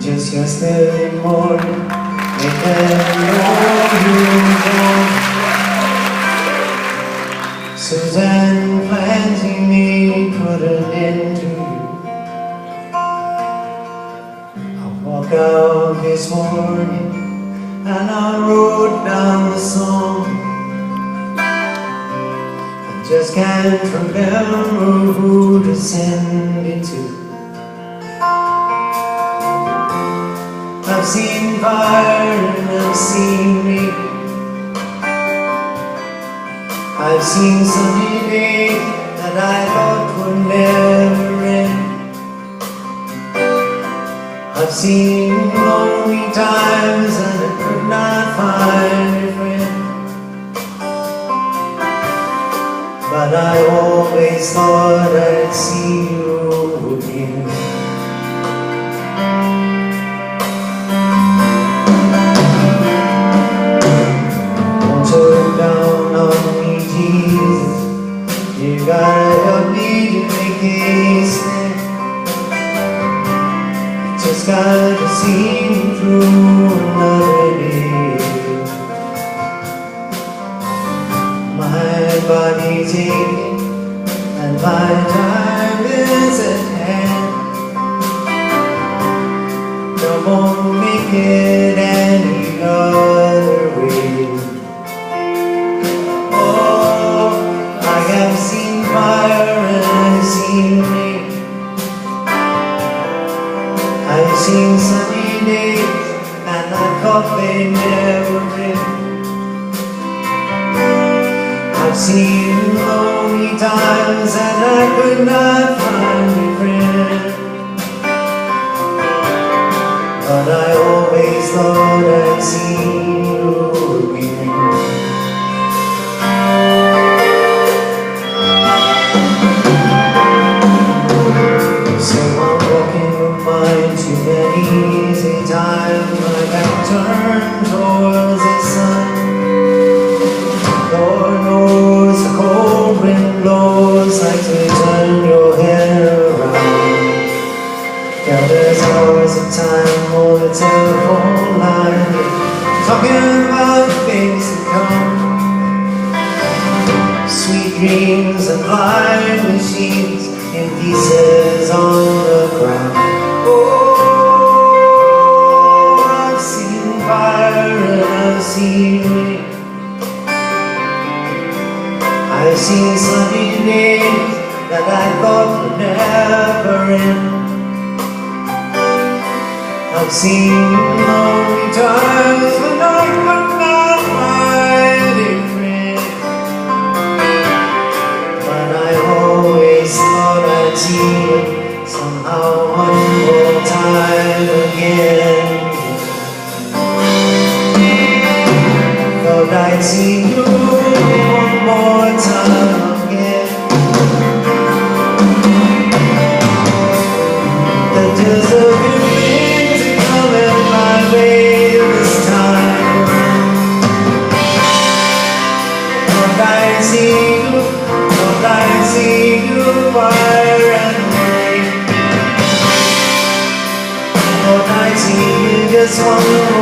Just yesterday morning, they can know you gone. Suzanne planting me put an end to you. I walk out this morning and I wrote down the song. I just can't remember who to send it to. I've seen fire and I've seen me. I've seen sunny days that I thought would never end. I've seen lonely times and I could not find a friend. But I always thought I'd see you again. You gotta help me to make this stand. I just gotta see me through another day. My body's aching and my time is at hand. No won't make it any other way. I've seen fire and I've seen rain. I've seen sunny days and I thought they'd never end. I've seen lonely times and I could not find a friend. But I always thought I'd see you again. To an easy time, my back turned towards the sun. Lord knows the cold wind blows like to turn your head around. Yeah, there's hours of time on the telephone line, talking about things to come. Sweet dreams and flying machines in pieces on the ground. I've seen fire and I've seen rain. I've seen sunny days that I thought would never end. I've seen lonely times when I could not find a friend. But I always thought I'd see you somehow one more time again. Thought I'd see you one more time again. There's a good thing coming my way this time. Thought I'd see you fire and rain. Thought I'd see you just one